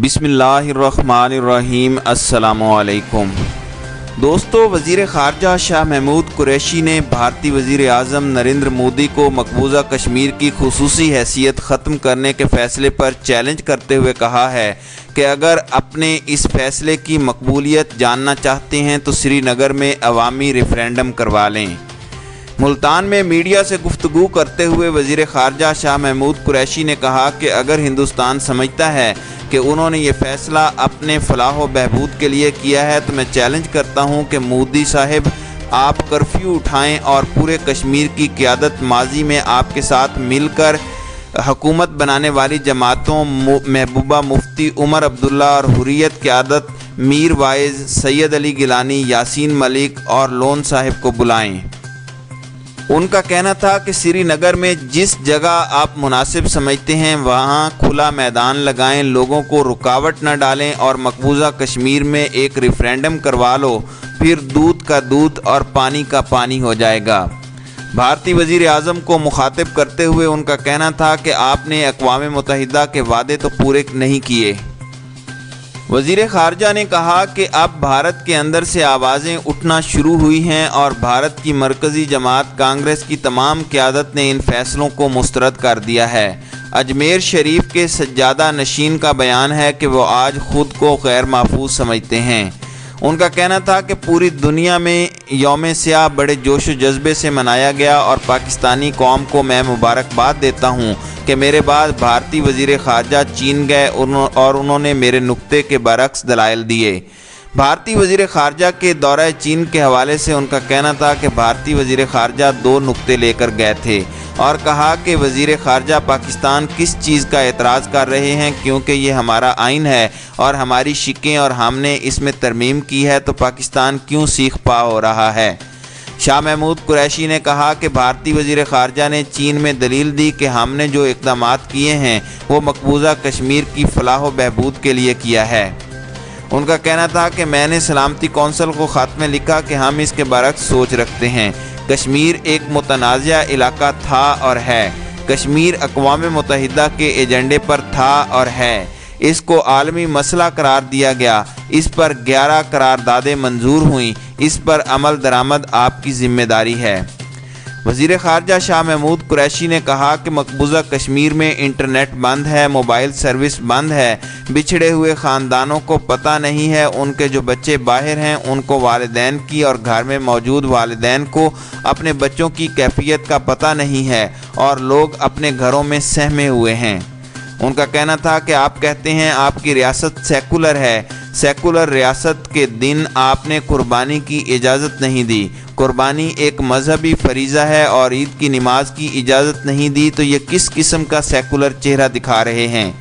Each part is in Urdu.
بسم اللہ الرحمن الرحیم۔ السلام علیکم دوستو، وزیر خارجہ شاہ محمود قریشی نے بھارتی وزیر اعظم نریندر مودی کو مقبوضہ کشمیر کی خصوصی حیثیت ختم کرنے کے فیصلے پر چیلنج کرتے ہوئے کہا ہے کہ اگر اپنے اس فیصلے کی مقبولیت جاننا چاہتے ہیں تو سری نگر میں عوامی ریفرینڈم کروا لیں۔ ملتان میں میڈیا سے گفتگو کرتے ہوئے وزیر خارجہ شاہ محمود قریشی نے کہا کہ اگر ہندوستان سمجھتا ہے کہ انہوں نے یہ فیصلہ اپنے فلاح و بہبود کے لیے کیا ہے تو میں چیلنج کرتا ہوں کہ مودی صاحب آپ کرفیو اٹھائیں اور پورے کشمیر کی قیادت ماضی میں آپ کے ساتھ مل کر حکومت بنانے والی جماعتوں محبوبہ مفتی عمر عبداللہ اور حریت قیادت میر وائز، سید علی گیلانی، یاسین ملک اور لون صاحب کو بلائیں۔ ان کا کہنا تھا کہ سری نگر میں جس جگہ آپ مناسب سمجھتے ہیں وہاں کھلا میدان لگائیں، لوگوں کو رکاوٹ نہ ڈالیں اور مقبوضہ کشمیر میں ایک ریفرینڈم کروا لو، پھر دودھ کا دودھ اور پانی کا پانی ہو جائے گا۔ بھارتی وزیر اعظم کو مخاطب کرتے ہوئے ان کا کہنا تھا کہ آپ نے اقوام متحدہ کے وعدے تو پورے نہیں کیے۔ وزیر خارجہ نے کہا کہ اب بھارت کے اندر سے آوازیں اٹھنا شروع ہوئی ہیں اور بھارت کی مرکزی جماعت کانگریس کی تمام قیادت نے ان فیصلوں کو مسترد کر دیا ہے۔ اجمیر شریف کے سجادہ نشین کا بیان ہے کہ وہ آج خود کو غیر محفوظ سمجھتے ہیں۔ ان کا کہنا تھا کہ پوری دنیا میں یوم سیاہ بڑے جوش و جذبے سے منایا گیا اور پاکستانی قوم کو میں مبارکباد دیتا ہوں کہ میرے بعد بھارتی وزیر خارجہ چین گئے اور انہوں نے میرے نقطے کے برعکس دلائل دیے۔ بھارتی وزیر خارجہ کے دورہ چین کے حوالے سے ان کا کہنا تھا کہ بھارتی وزیر خارجہ 2 نقطے لے کر گئے تھے اور کہا کہ وزیر خارجہ پاکستان کس چیز کا اعتراض کر رہے ہیں، کیونکہ یہ ہمارا آئین ہے اور ہماری شقیں اور ہم نے اس میں ترمیم کی ہے تو پاکستان کیوں سیخ پا ہو رہا ہے۔ شاہ محمود قریشی نے کہا کہ بھارتی وزیر خارجہ نے چین میں دلیل دی کہ ہم نے جو اقدامات کیے ہیں وہ مقبوضہ کشمیر کی فلاح و بہبود کے لیے کیا ہے۔ ان کا کہنا تھا کہ میں نے سلامتی کونسل کو خط میں لکھا کہ ہم اس کے برعکس سوچ رکھتے ہیں۔ کشمیر ایک متنازع علاقہ تھا اور ہے۔ کشمیر اقوام متحدہ کے ایجنڈے پر تھا اور ہے۔ اس کو عالمی مسئلہ قرار دیا گیا، اس پر 11 قراردادیں منظور ہوئیں، اس پر عمل درآمد آپ کی ذمہ داری ہے۔ وزیر خارجہ شاہ محمود قریشی نے کہا کہ مقبوضہ کشمیر میں انٹرنیٹ بند ہے، موبائل سروس بند ہے، بچھڑے ہوئے خاندانوں کو پتہ نہیں ہے، ان کے جو بچے باہر ہیں ان کو والدین کی اور گھر میں موجود والدین کو اپنے بچوں کی کیفیت کا پتہ نہیں ہے اور لوگ اپنے گھروں میں سہمے ہوئے ہیں۔ ان کا کہنا تھا کہ آپ کہتے ہیں آپ کی ریاست سیکولر ہے، سیکولر ریاست کے دن آپ نے قربانی کی اجازت نہیں دی، قربانی ایک مذہبی فریضہ ہے اور عید کی نماز کی اجازت نہیں دی، تو یہ کس قسم کا سیکولر چہرہ دکھا رہے ہیں۔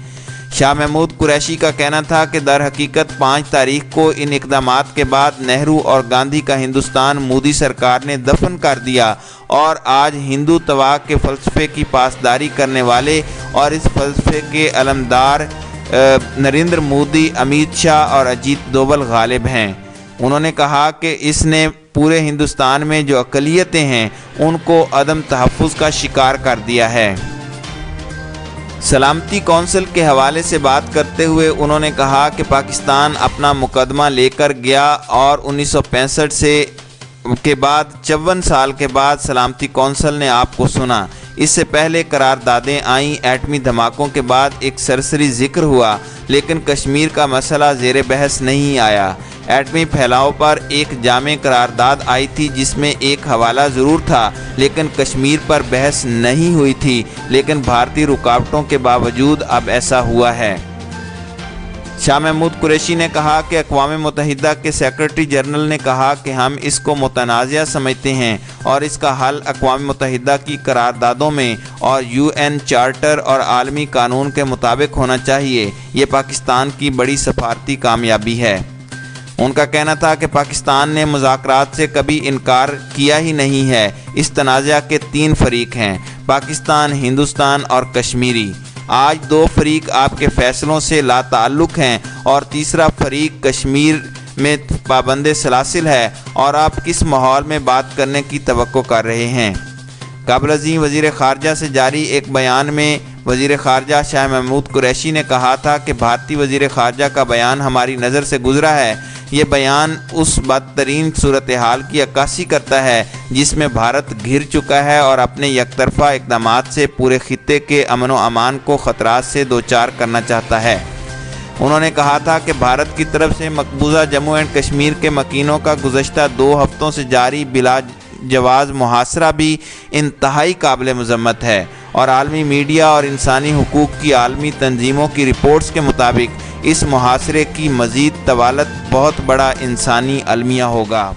شاہ محمود قریشی کا کہنا تھا کہ در حقیقت 5 تاریخ کو ان اقدامات کے بعد نہرو اور گاندھی کا ہندوستان مودی سرکار نے دفن کر دیا اور آج ہندو توا کے فلسفے کی پاسداری کرنے والے اور اس فلسفے کے علمدار نریندر مودی، امیت شاہ اور اجیت دوول غالب ہیں۔ انہوں نے کہا کہ اس نے پورے ہندوستان میں جو اقلیتیں ہیں ان کو عدم تحفظ کا شکار کر دیا ہے۔ سلامتی کونسل کے حوالے سے بات کرتے ہوئے انہوں نے کہا کہ پاکستان اپنا مقدمہ لے کر گیا اور 1965 کے بعد 54 سال کے بعد سلامتی کونسل نے آپ کو سنا۔ اس سے پہلے قراردادیں آئیں، ایٹمی دھماکوں کے بعد ایک سرسری ذکر ہوا، لیکن کشمیر کا مسئلہ زیر بحث نہیں آیا۔ ایٹمی پھیلاؤ پر ایک جامع قرارداد آئی تھی جس میں ایک حوالہ ضرور تھا، لیکن کشمیر پر بحث نہیں ہوئی تھی، لیکن بھارتی رکاوٹوں کے باوجود اب ایسا ہوا ہے۔ شاہ محمود قریشی نے کہا کہ اقوام متحدہ کے سیکرٹری جنرل نے کہا کہ ہم اس کو متنازع سمجھتے ہیں اور اس کا حل اقوام متحدہ کی قراردادوں میں اور UN چارٹر اور عالمی قانون کے مطابق ہونا چاہیے۔ یہ پاکستان کی بڑی سفارتی کامیابی ہے۔ ان کا کہنا تھا کہ پاکستان نے مذاکرات سے کبھی انکار کیا ہی نہیں ہے۔ اس تنازع کے 3 فریق ہیں، پاکستان، ہندوستان اور کشمیری۔ آج 2 فریق آپ کے فیصلوں سے لا تعلق ہیں اور تیسرا فریق کشمیر میں پابند سلاسل ہے، اور آپ کس ماحول میں بات کرنے کی توقع کر رہے ہیں۔ قبل ازیں وزیر خارجہ سے جاری ایک بیان میں وزیر خارجہ شاہ محمود قریشی نے کہا تھا کہ بھارتی وزیر خارجہ کا بیان ہماری نظر سے گزرا ہے۔ یہ بیان اس بدترین صورتحال کی عکاسی کرتا ہے جس میں بھارت گھر چکا ہے اور اپنے یک طرفہ اقدامات سے پورے خطے کے امن و امان کو خطرات سے دوچار کرنا چاہتا ہے۔ انہوں نے کہا تھا کہ بھارت کی طرف سے مقبوضہ جموں اینڈ کشمیر کے مکینوں کا گزشتہ 2 ہفتوں سے جاری بلا جواز محاصرہ بھی انتہائی قابل مذمت ہے اور عالمی میڈیا اور انسانی حقوق کی عالمی تنظیموں کی رپورٹس کے مطابق اس محاصرے کی مزید طوالت بہت بڑا انسانی المیہ ہوگا۔